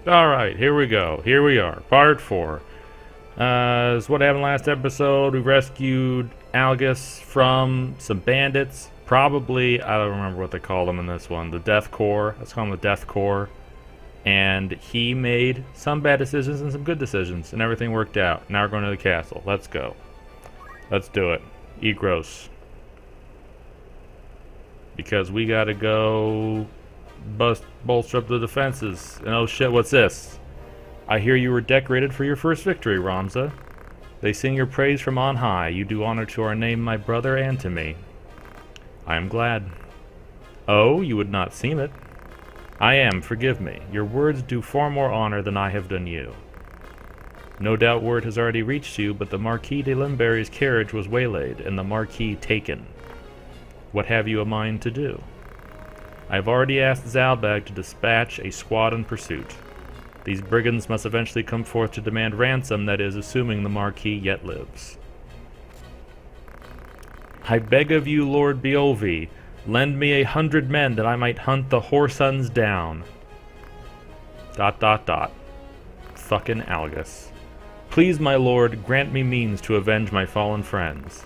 Alright, here we go. Here we are. Part 4. This is what happened last episode. We rescued Algus from some bandits. Probably, I don't remember what they called them in this one. The Death Corps. Let's call them the Death Corps. And he made some bad decisions and some good decisions. And everything worked out. Now we're going to the castle. Let's go. Let's do it. Egros. Because we gotta go bolster up the defenses. And oh shit, what's this? I hear you were decorated for your first victory, Ramza. They sing your praise from on high. You do honor to our name, my brother, and to me. I am glad. Oh, you would not seem it. I am, forgive me. Your words do far more honor than I have done you. No doubt word has already reached you, but the Marquis de Limberry's carriage was waylaid, and the Marquis taken. What have you a mind to do? I have already asked Zalbag to dispatch a squad in pursuit. These brigands must eventually come forth to demand ransom, that is, assuming the Marquis yet lives. I beg of you, Lord Beolvi, lend me 100 men that I might hunt the whoresuns down. ... Fucking Algus. Please, my lord, grant me means to avenge my fallen friends.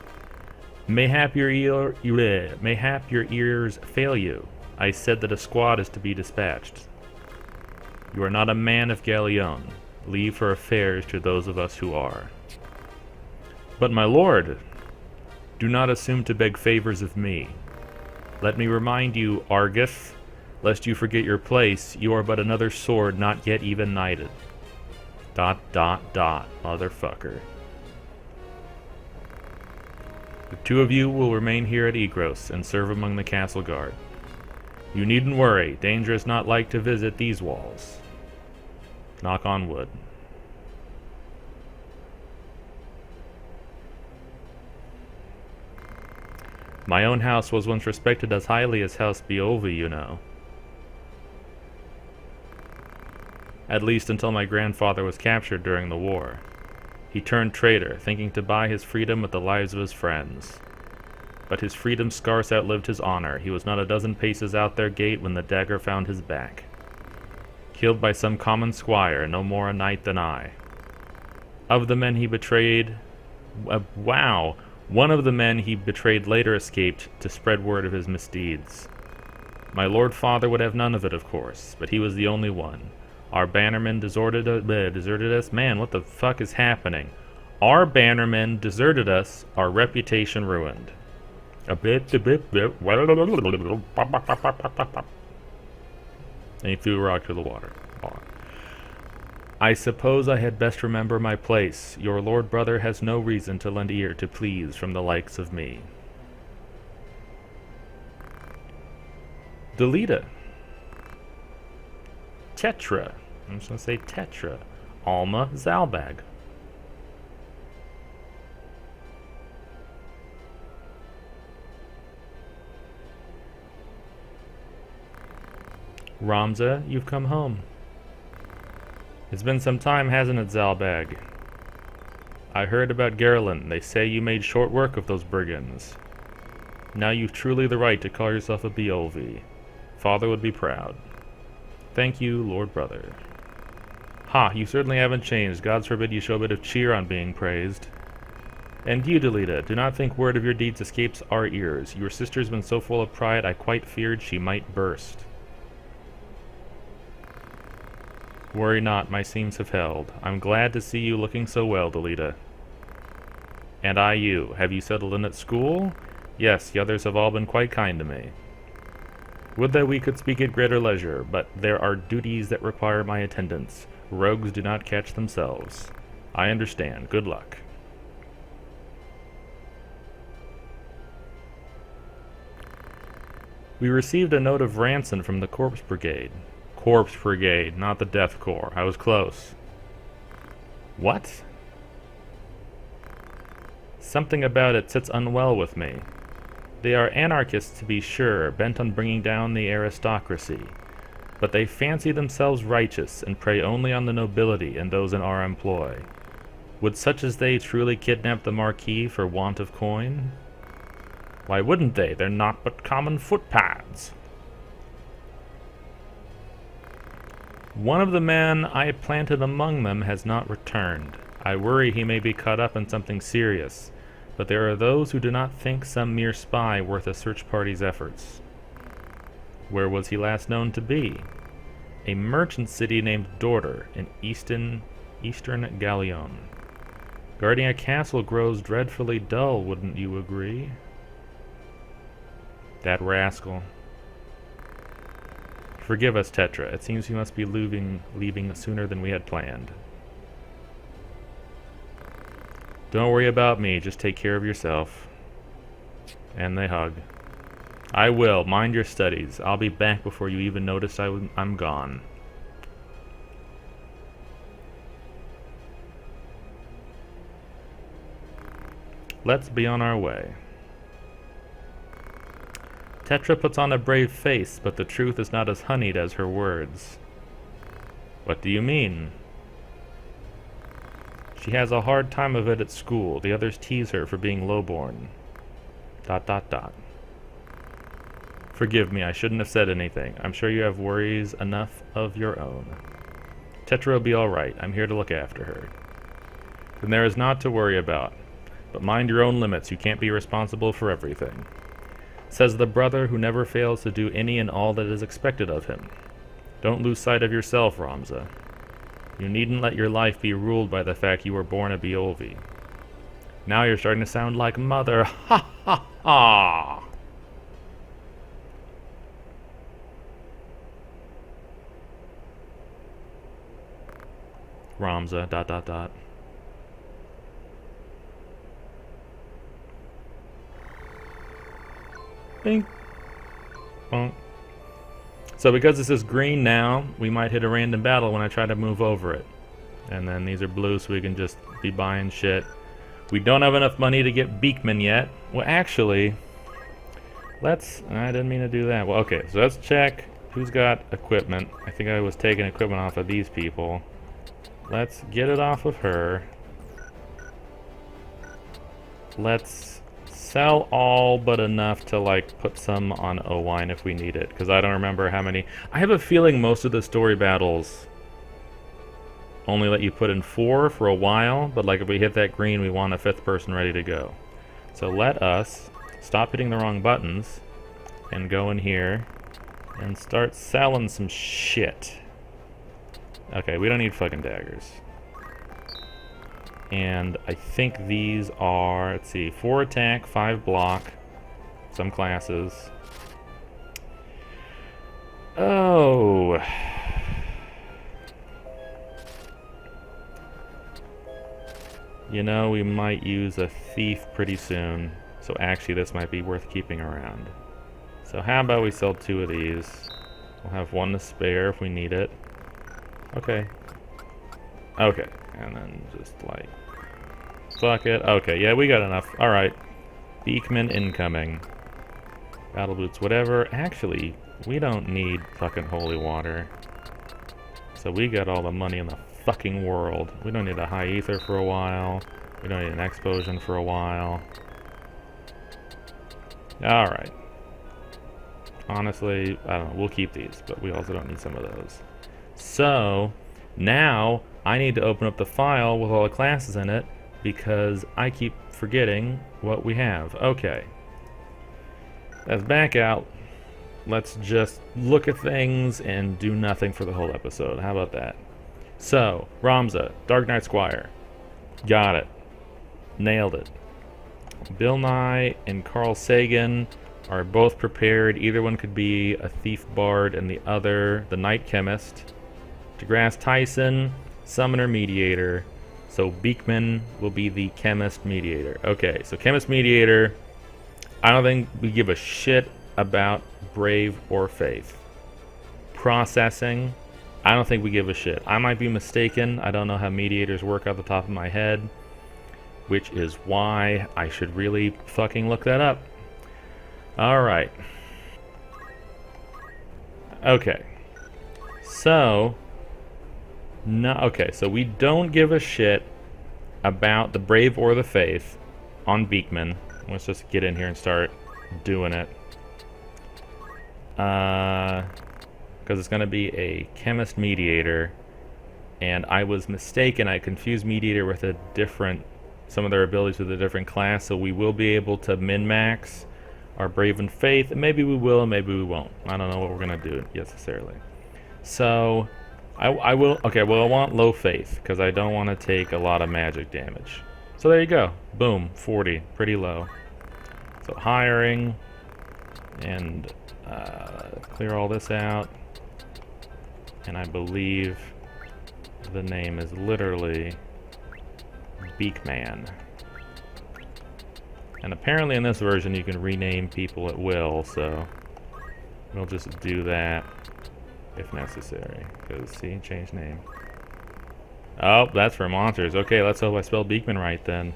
Mayhap your ears fail you. I said that a squad is to be dispatched. You are not a man of Galleon. Leave her affairs to those of us who are. But my lord, do not assume to beg favors of me. Let me remind you, Argus, lest you forget your place, you are but another sword not yet even knighted. ... motherfucker. The two of you will remain here at Egros and serve among the castle guard. You needn't worry, danger is not like to visit these walls. Knock on wood. My own house was once respected as highly as House Beolvi, you know. At least until my grandfather was captured during the war. He turned traitor, thinking to buy his freedom with the lives of his friends. But his freedom scarce outlived his honor. He was not a dozen paces out their gate when the dagger found his back. Killed by some common squire, no more a knight than I. Of the men he betrayed... One of the men he betrayed later escaped to spread word of his misdeeds. My lord father would have none of it, of course, but he was the only one. Our bannermen deserted us. Man, what the fuck is happening? Our bannermen deserted us, our reputation ruined. And he threw a rock to the water. I suppose I had best remember my place. Your lord brother has no reason to lend ear to pleas from the likes of me. Delita. Tetra. I'm just going to say Tetra. Alma Zalbag. Ramza, you've come home. It's been some time, hasn't it, Zalbag? I heard about Gerlin. They say you made short work of those brigands. Now you've truly the right to call yourself a Beolvi. Father would be proud. Thank you, Lord Brother. Ha, you certainly haven't changed. Gods forbid you show a bit of cheer on being praised. And you, Delita, do not think word of your deeds escapes our ears. Your sister's been so full of pride I quite feared she might burst. Worry not, my seams have held. I'm glad to see you looking so well, Delita. And I you. Have you settled in at school? Yes, the others have all been quite kind to me. Would that we could speak at greater leisure, but there are duties that require my attendance. Rogues do not catch themselves. I understand. Good luck. We received a note of ransom from the Corpse Brigade. Corpse Brigade, not the Death Corps. I was close. What? Something about it sits unwell with me. They are anarchists, to be sure, bent on bringing down the aristocracy. But they fancy themselves righteous and prey only on the nobility and those in our employ. Would such as they truly kidnap the Marquis for want of coin? Why wouldn't they? They're naught but common footpads. One of the men I planted among them has not returned. I worry he may be caught up in something serious, but there are those who do not think some mere spy worth a search party's efforts. Where was he last known to be? A merchant city named Dorter in Eastern Gallion. Guarding a castle grows dreadfully dull, wouldn't you agree? That rascal. Forgive us, Tetra. It seems we must be leaving sooner than we had planned. Don't worry about me. Just take care of yourself. And they hug. I will. Mind your studies. I'll be back before you even notice I'm gone. Let's be on our way. Tetra puts on a brave face, but the truth is not as honeyed as her words. What do you mean? She has a hard time of it at school. The others tease her for being lowborn. ... Forgive me, I shouldn't have said anything. I'm sure you have worries enough of your own. Tetra will be all right. I'm here to look after her. Then there is naught to worry about. But mind your own limits. You can't be responsible for everything. Says the brother who never fails to do any and all that is expected of him. Don't lose sight of yourself, Ramza. You needn't let your life be ruled by the fact you were born a Beolvi. Now you're starting to sound like Mother. Ha ha ha! Ramza, ... Bing. Bonk. So because this is green now, we might hit a random battle when I try to move over it. And then these are blue, so we can just be buying shit. We don't have enough money to get Beekman yet. Well, actually, I didn't mean to do that. Well, okay, so let's check who's got equipment. I think I was taking equipment off of these people. Let's get it off of her. Let's sell all but enough to, like, put some on Owain if we need it, because I don't remember how many. I have a feeling most of the story battles only let you put in 4 for a while, but, like, if we hit that green, we want a 5th person ready to go. So let us stop hitting the wrong buttons and go in here and start selling some shit. Okay, we don't need fucking daggers. And I think these are, let's see, 4 attack, 5 block, some classes. Oh. You know, we might use a thief pretty soon. So actually, this might be worth keeping around. So how about we sell 2 of these? We'll have 1 to spare if we need it. Okay. Okay. And then just like... Fuck it. Okay, yeah, we got enough. Alright. Beekman incoming. Battle boots, whatever. Actually, we don't need fucking holy water. So we got all the money in the fucking world. We don't need a high ether for a while. We don't need an explosion for a while. Alright. Honestly, I don't know. We'll keep these, but we also don't need some of those. So, now I need to open up the file with all the classes in it because I keep forgetting what we have. Okay. Let's back out. Let's just look at things and do nothing for the whole episode. How about that? So, Ramza, Dark Knight Squire. Got it. Nailed it. Bill Nye and Carl Sagan are both prepared. Either one could be a thief bard and the other, the Knight Chemist. DeGrasse Tyson, Summoner Mediator. So Beekman will be the Chemist Mediator. Okay, so Chemist Mediator, I don't think we give a shit about Brave or Faith. Processing, I don't think we give a shit. I might be mistaken. I don't know how mediators work off the top of my head, which is why I should really fucking look that up. Alright. Okay. So... No, okay, so we don't give a shit about the Brave or the Faith on Beekman. Let's just get in here and start doing it. Because because it's going to be a chemist mediator, and I was mistaken. I confused mediator with a different, some of their abilities with a different class, so we will be able to min-max our Brave and Faith, and maybe we will and maybe we won't. I don't know what we're going to do necessarily. So I will, okay, well I want low faith because I don't want to take a lot of magic damage. So there you go. Boom, 40, pretty low. So hiring, and clear all this out. And I believe the name is literally Beakman. And apparently in this version you can rename people at will, so we'll just do that if necessary. Because, see, change name. Oh, that's for monsters. Okay, let's hope I spelled Beakman right then.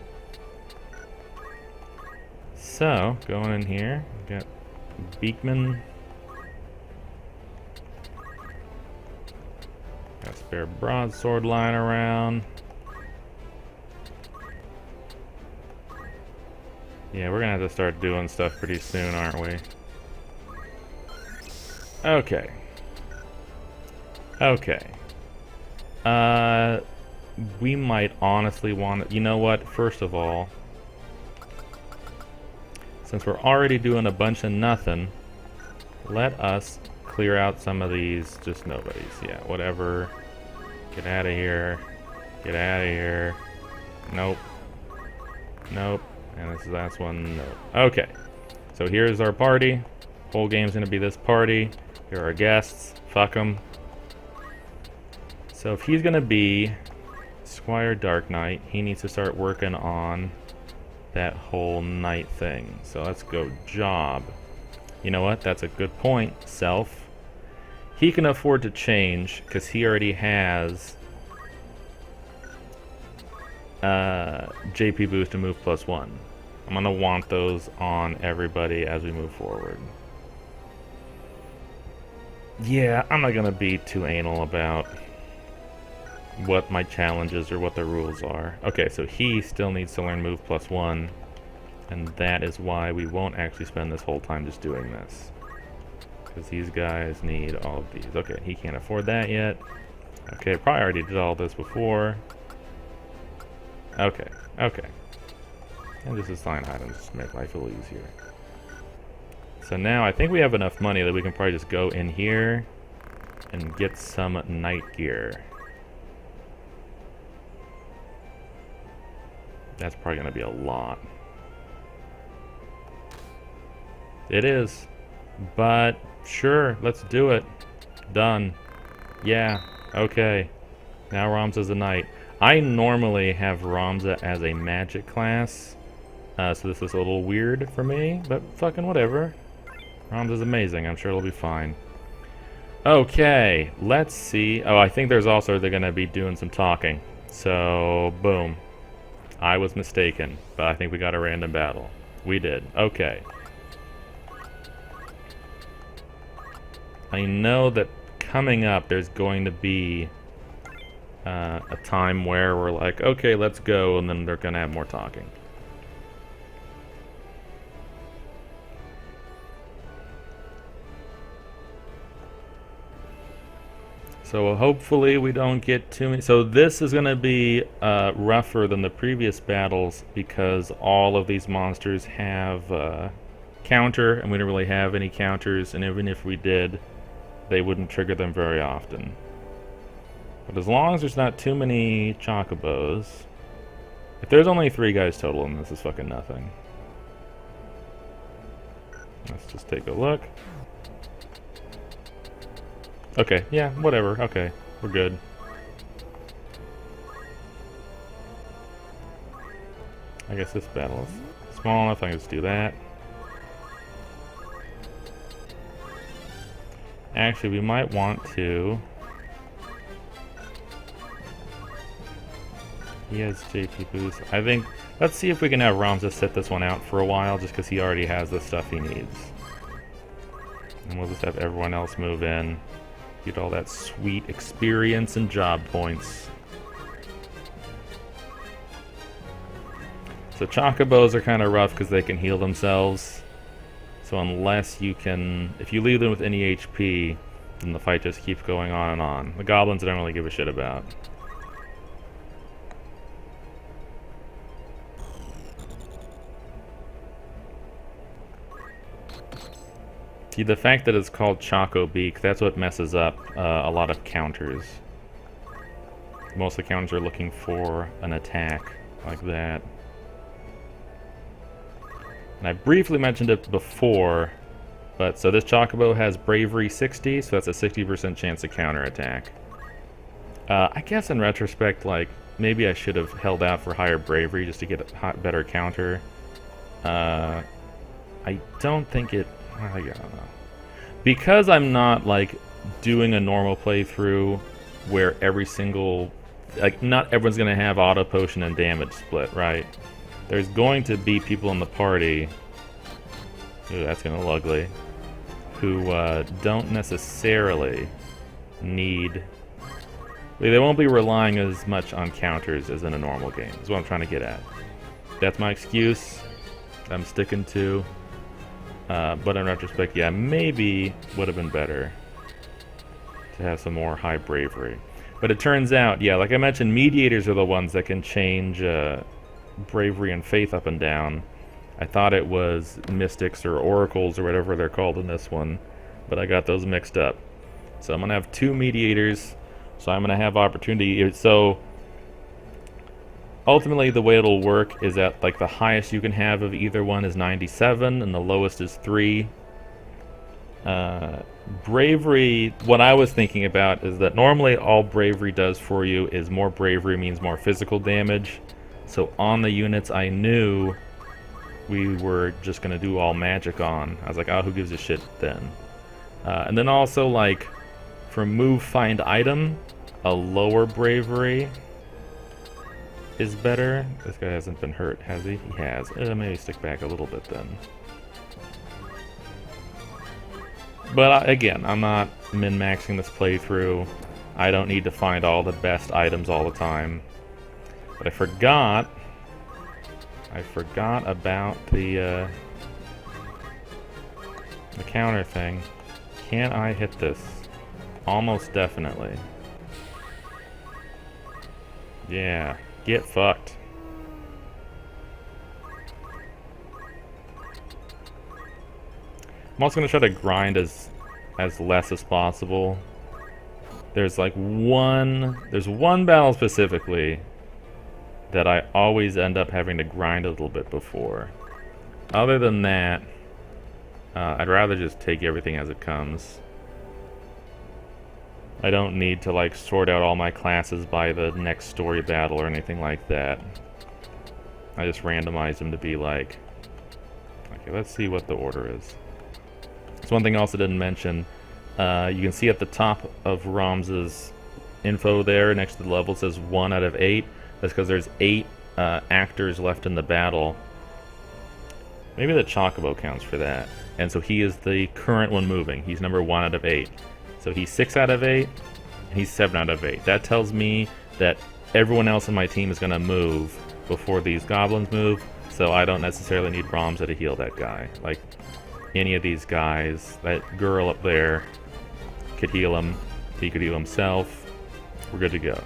So, going in here, got Beakman. Got a spare broadsword lying around. Yeah, we're gonna have to start doing stuff pretty soon, aren't we? Okay. Okay. We might honestly want to... You know what? First of all, since we're already doing a bunch of nothing, let us clear out some of these just nobodies. Yeah, whatever. Get out of here. Get out of here. Nope. Nope. And this is the last one. Nope. Okay. So here's our party. Whole game's gonna be this party. Here are our guests. Fuck them. So if he's gonna be Squire Dark Knight, he needs to start working on that whole night thing. So let's go job. You know what? That's a good point. Self. He can afford to change because he already has JP boost and move +1. I'm gonna want those on everybody as we move forward. Yeah, I'm not gonna be too anal about what my challenges or what the rules are. Okay, so he still needs to learn move +1, and that is why we won't actually spend this whole time just doing this, because these guys need all of these. Okay, he can't afford that yet. Okay, probably already did all this before. Okay, okay. And just assign items to make life a little easier. So now I think we have enough money that we can probably just go in here and get some night gear. That's probably going to be a lot. It is. But sure, let's do it. Done. Yeah, okay. Now Ramza's a knight. I normally have Ramza as a magic class, so this is a little weird for me, but fucking whatever. Ramza's amazing. I'm sure it'll be fine. Okay, let's see. Oh, I think there's also, they're going to be doing some talking. So, boom. I was mistaken, but I think we got a random battle. We did. Okay. I know that coming up there's going to be a time where we're like, okay, let's go, and then they're going to have more talking. So hopefully we don't get too many. So this is going to be rougher than the previous battles because all of these monsters have counter, and we don't really have any counters, and even if we did, they wouldn't trigger them very often. But as long as there's not too many chocobos, if there's only 3 guys total, and this is fucking nothing. Let's just take a look. Okay, yeah, whatever. Okay, we're good. I guess this battle is small enough, I can just do that. Actually, we might want to... He has JP boost. I think... Let's see if we can have Ramza sit this one out for a while, just because he already has the stuff he needs. And we'll just have everyone else move in. Get all that sweet experience and job points. So chocobos are kind of rough because they can heal themselves. So unless you can... If you leave them with any HP, And the fight just keeps going on and on. The goblins I don't really give a shit about. See, the fact that it's called Choco Beak, that's what messes up a lot of counters. Most of the counters are looking for an attack like that. And I briefly mentioned it before, but so this Chocobo has Bravery 60, so that's a 60% chance to counterattack. I guess in retrospect, like, maybe I should have held out for higher Bravery just to get a better counter. I don't think it... I don't know. Because I'm not, like, doing a normal playthrough where every single... Like, not everyone's going to have auto potion and damage split, right? There's going to be people in the party... Ooh, that's going to look ugly. Who don't necessarily need... They won't be relying as much on counters as in a normal game, is what I'm trying to get at. That's my excuse. I'm sticking to... but in retrospect, yeah, maybe would have been better to have some more high bravery. But it turns out, yeah, like I mentioned, mediators are the ones that can change bravery and faith up and down. I thought it was mystics or oracles or whatever they're called in this one, but I got those mixed up. So I'm going to have 2 mediators, so I'm going to have opportunity. So ultimately, the way it'll work is that, like, the highest you can have of either one is 97, and the lowest is 3. Bravery, what I was thinking about is that normally all bravery does for you is more bravery means more physical damage. So on the units I knew we were just going to do all magic on, I was like, oh, who gives a shit then? And then also, like, for move find item, a lower bravery is better. This guy hasn't been hurt, has he? He has. Maybe stick back a little bit then. But again, I'm not min-maxing this playthrough. I don't need to find all the best items all the time. But I forgot about the counter thing. Can I hit this? Almost definitely. Yeah. Get fucked. I'm also going to try to grind as less as possible. There's one battle specifically that I always end up having to grind a little bit before. Other than that, I'd rather just take everything as it comes. I don't need to, like, sort out all my classes by the next story battle or anything like that. I just randomize them to be like, okay, let's see what the order is. So one thing else I didn't mention, you can see at the top of Ramza's info there, next to the level, it says 1 out of 8. That's because there's 8 actors left in the battle. Maybe the Chocobo counts for that. And so he is the current one moving. He's number 1 out of 8. So he's 6 out of 8, and he's 7 out of 8. That tells me that everyone else in my team is going to move before these goblins move, so I don't necessarily need Ramza to heal that guy. Like, any of these guys, that girl up there could heal him, he could heal himself, we're good to go.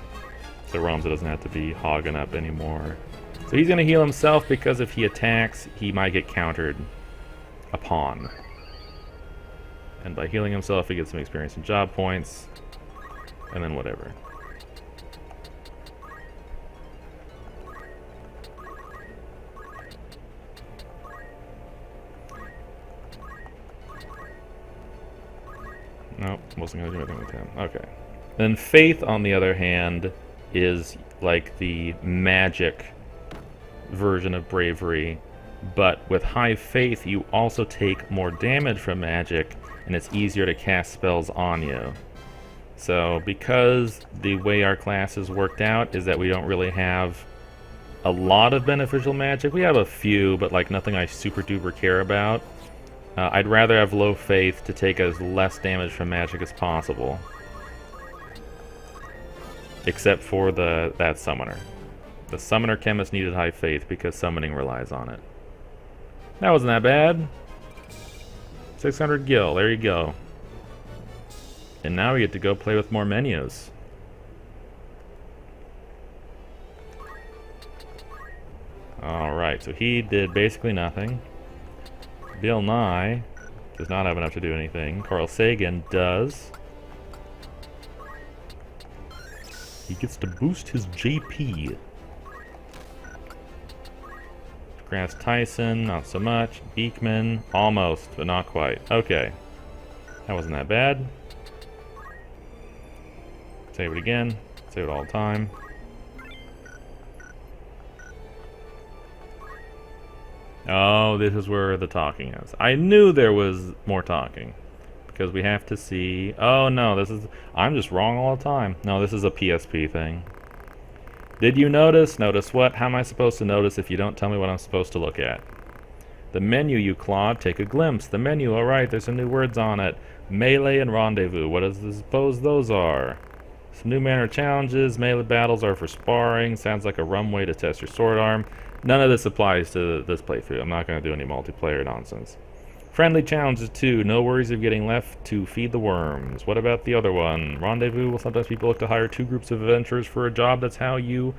So Ramza doesn't have to be hogging up anymore. So he's going to heal himself because if he attacks, he might get countered upon. And by healing himself, he gets some experience and job points, and then whatever. Nope, wasn't going to do anything with him. Okay. Then Faith, on the other hand, is like the magic version of Bravery, but with High Faith, you also take more damage from magic, and it's easier to cast spells on you. So because the way our class is worked out is that we don't really have a lot of beneficial magic. We have a few, but like nothing I super duper care about. I'd rather have low faith to take as less damage from magic as possible. Except for that summoner. The summoner chemist needed high faith because summoning relies on it. That wasn't that bad. 600 gil, there you go. And now we get to go play with more menus. Alright, so he did basically nothing. Bill Nye does not have enough to do anything. Carl Sagan does. He gets to boost his JP. Grass Tyson, not so much. Beekman, almost, but not quite. Okay. That wasn't that bad. Save it again. Save it all the time. Oh, this is where the talking is. I knew there was more talking. Because we have to see... Oh, no, this is... I'm just wrong all the time. No, this is a PSP thing. Did you notice? Notice what? How am I supposed to notice if you don't tell me what I'm supposed to look at? The menu, you Claude. Take a glimpse. The menu, alright, there's some new words on it. Melee and rendezvous. What does I suppose those are? Some new manner challenges. Melee battles are for sparring. Sounds like a rum way to test your sword arm. None of this applies to this playthrough. I'm not going to do any multiplayer nonsense. Friendly challenges too. No worries of getting left to feed the worms. What about the other one? Rendezvous. Well, sometimes people look to hire two groups of adventurers for a job. That's how you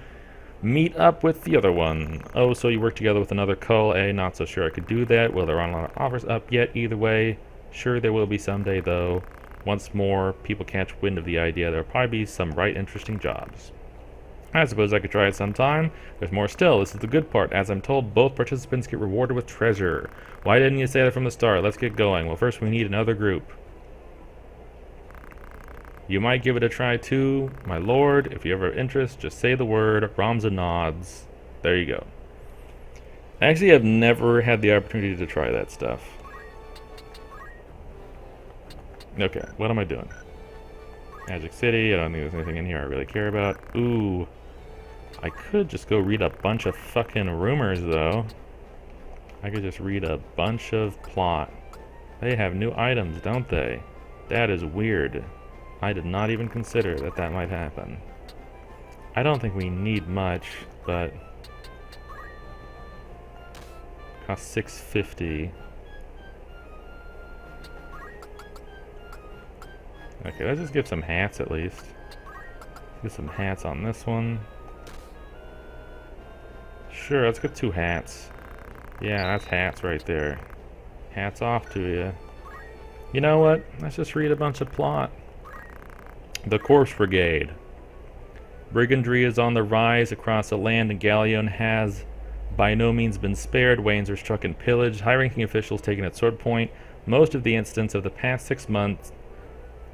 meet up with the other one. Oh, so you work together with another cull, eh? Not so sure I could do that. Well, there aren't a lot of offers up yet either way. Sure, there will be someday, though. Once more people catch wind of the idea, there'll probably be some right interesting jobs. I suppose I could try it sometime. There's more still. This is the good part. As I'm told, both participants get rewarded with treasure. Why didn't you say that from the start? Let's get going. Well, first we need another group. You might give it a try too, my lord. If you ever have interest, just say the word. Ramza nods. There you go. Actually, I've never had the opportunity to try that stuff. Okay, what am I doing? Magic City. I don't think there's anything in here I really care about. Ooh. I could just go read a bunch of fucking rumors, though. I could just read a bunch of plot. They have new items, don't they? That is weird. I did not even consider that that might happen. I don't think we need much, but... Cost $6.50. Okay, let's just get some hats at least. Get some hats on this one. Sure, let's get 2 hats. Yeah, that's hats right there. Hats off to you. You know what? Let's just read a bunch of plot. The Corpse Brigade. Brigandry is on the rise across the land, and Galleon has by no means been spared. Wains are struck and pillaged, high-ranking officials taken at sword point. Most of the incidents of the past 6 months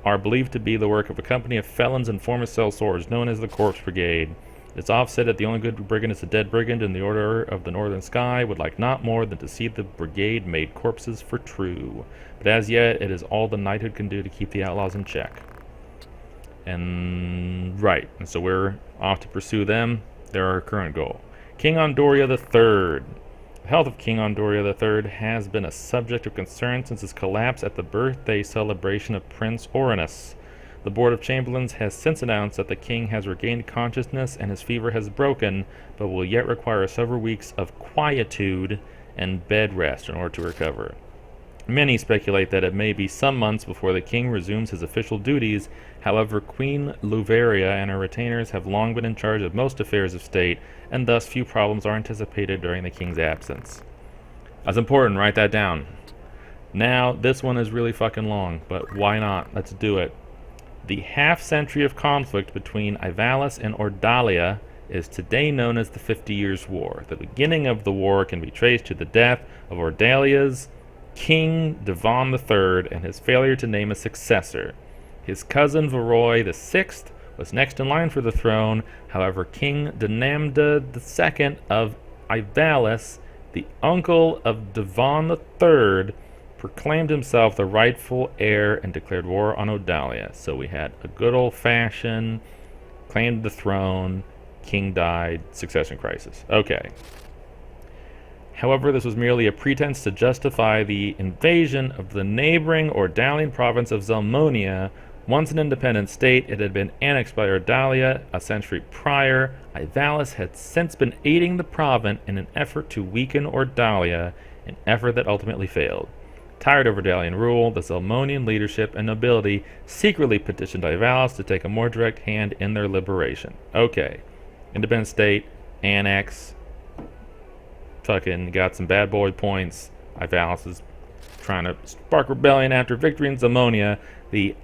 are believed to be the work of a company of felons and former sellswords known as the Corpse Brigade. It's offset that the only good brigand is a dead brigand, and the Order of the Northern Sky would like not more than to see the brigade made corpses for true. But as yet, it is all the knighthood can do to keep the outlaws in check. And right, and so we're off to pursue them. They're our current goal. King Ondoria III. The health of King Ondoria III has been a subject of concern since his collapse at the birthday celebration of Prince Orinus. The Board of Chamberlains has since announced that the king has regained consciousness and his fever has broken, but will yet require several weeks of quietude and bed rest in order to recover. Many speculate that it may be some months before the king resumes his official duties. However, Queen Louveria and her retainers have long been in charge of most affairs of state, and thus few problems are anticipated during the king's absence. That's important, write that down. Now, this one is really fucking long, but why not? Let's do it. The half-century of conflict between Ivalis and Ordalia is today known as the 50 Years' War. The beginning of the war can be traced to the death of Ordalia's King Devon III and his failure to name a successor. His cousin Viroy VI was next in line for the throne. However, King Denamda II of Ivalis, the uncle of Devon III, proclaimed himself the rightful heir and declared war on Ordalia. So we had a good old-fashioned claim to the throne, king died, succession crisis. Okay. However, this was merely a pretense to justify the invasion of the neighboring Ordalian province of Zelmonia. Once an independent state, it had been annexed by Ordalia a century prior. Ivalis had since been aiding the province in an effort to weaken Ordalia, an effort that ultimately failed. Tired of Redalian rule, the Zelmonian leadership and nobility secretly petitioned Ivalis to take a more direct hand in their liberation. Okay. Independent state, annex, fucking got some bad boy points. Ivalis is trying to spark rebellion after victory in Zelmonia. The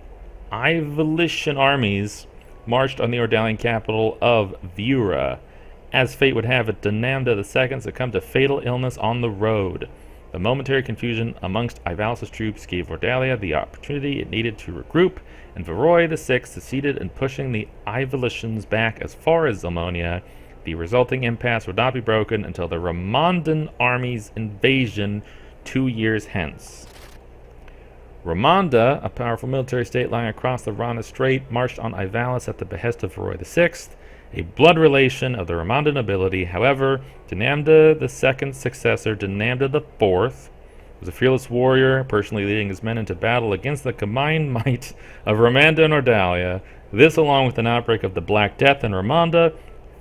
Ivalician armies marched on the Ordalian capital of Vura. As fate would have it, Dinamda II succumbed to fatal illness on the road. The momentary confusion amongst Ivalis' troops gave Ordalia the opportunity it needed to regroup, and Varroy VI succeeded in pushing the Ivalicians back as far as Zelmonia. The resulting impasse would not be broken until the Ramondan army's invasion 2 years hence. Ramonda, a powerful military state lying across the Rana Strait, marched on Ivalis at the behest of Varroy VI, a blood relation of the Ramonda nobility. However, Dinamda II's successor, Dinamda IV, was a fearless warrior, personally leading his men into battle against the combined might of Ramonda and Ordalia. This, along with an outbreak of the Black Death in Ramonda,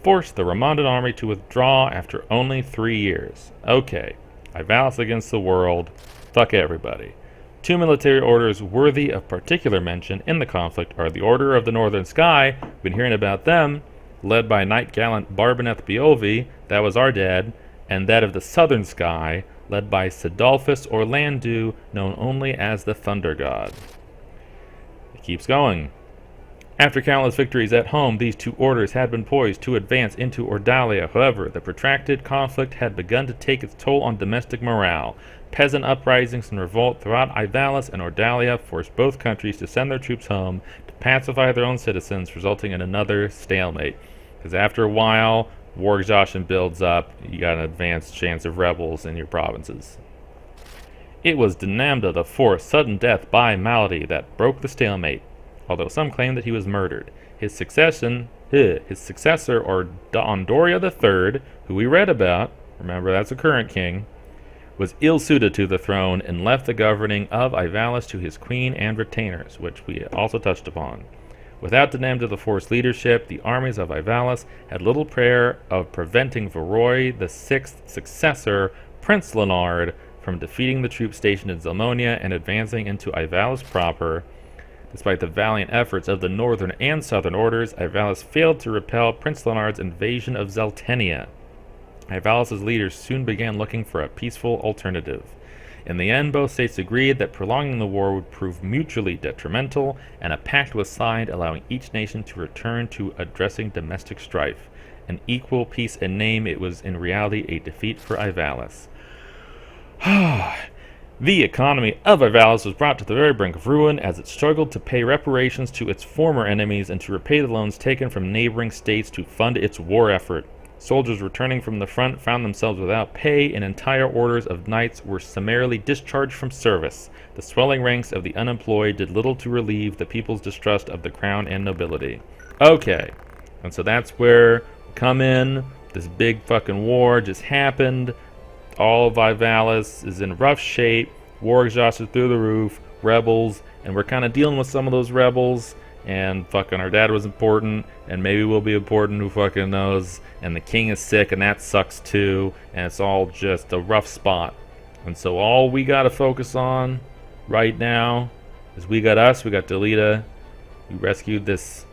forced the Ramondan army to withdraw after only 3 years. Okay, Ivalis against the world. Fuck everybody. 2 military orders worthy of particular mention in the conflict are the Order of the Northern Sky, been hearing about them, led by Knight Gallant Barbaneth Beolvi, that was our dad, and that of the Southern Sky, led by Sidolphus Orlandu, known only as the Thunder God. It keeps going. After countless victories at home, these 2 orders had been poised to advance into Ordalia. However, the protracted conflict had begun to take its toll on domestic morale. Peasant uprisings and revolt throughout Ivalis and Ordalia forced both countries to send their troops home to pacify their own citizens, resulting in another stalemate. Because after a while, war exhaustion builds up, you got an advanced chance of rebels in your provinces. It was Dinamda IV's sudden death by malady that broke the stalemate, although some claim that he was murdered. His successor, Dondoria III, who we read about, remember that's a current king, was ill-suited to the throne and left the governing of Ivalis to his queen and retainers, which we also touched upon. Without Dinamda IV's leadership, the armies of Ivalis had little prayer of preventing Varroy VI's successor, Prince Leonard, from defeating the troops stationed in Zelmonia and advancing into Ivalis proper. Despite the valiant efforts of the northern and southern orders, Ivalis failed to repel Prince Leonard's invasion of Zeltenia. Ivalis' leaders soon began looking for a peaceful alternative. In the end, both states agreed that prolonging the war would prove mutually detrimental, and a pact was signed allowing each nation to return to addressing domestic strife. An equal peace in name, it was in reality a defeat for Ivalis. The economy of Ivalis was brought to the very brink of ruin as it struggled to pay reparations to its former enemies and to repay the loans taken from neighboring states to fund its war effort. Soldiers returning from the front found themselves without pay, and entire orders of knights were summarily discharged from service. The swelling ranks of the unemployed did little to relieve the people's distrust of the crown and nobility. Okay, and so that's where we come in. This big fucking war just happened. All of Ivalis is in rough shape. War exhausted through the roof. Rebels, and we're kind of dealing with some of those rebels. And fucking our dad was important, and maybe we'll be important, who fucking knows. And the king is sick, and that sucks too. And it's all just a rough spot. And so all we gotta focus on right now is we got Delita. We rescued this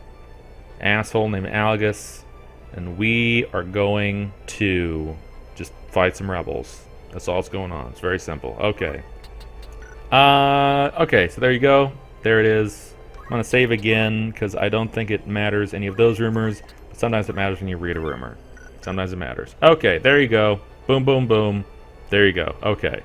asshole named Algus, and we are going to just fight some rebels. That's all that's going on. It's very simple. Okay. Okay, so there you go. There it is. I'm going to save again, because I don't think it matters, any of those rumors. But sometimes it matters when you read a rumor. Sometimes it matters. Okay, there you go. Boom, boom, boom. There you go. Okay.